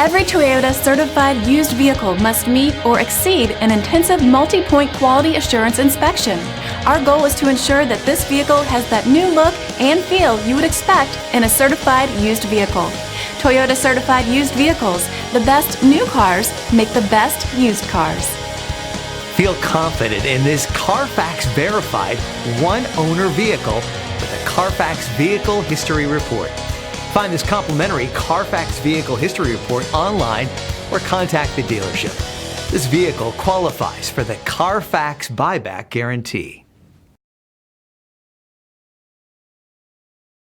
Every Toyota certified used vehicle must meet or exceed an intensive multi-point quality assurance inspection. Our goal is to ensure that this vehicle has that new look and feel you would expect in a certified used vehicle. Toyota certified used vehicles. The best new cars make the best used cars. Feel confident in this Carfax verified one-owner vehicle with a Carfax Vehicle History Report. Find this complimentary Carfax Vehicle History Report online or contact the dealership. This vehicle qualifies for the Carfax Buyback Guarantee.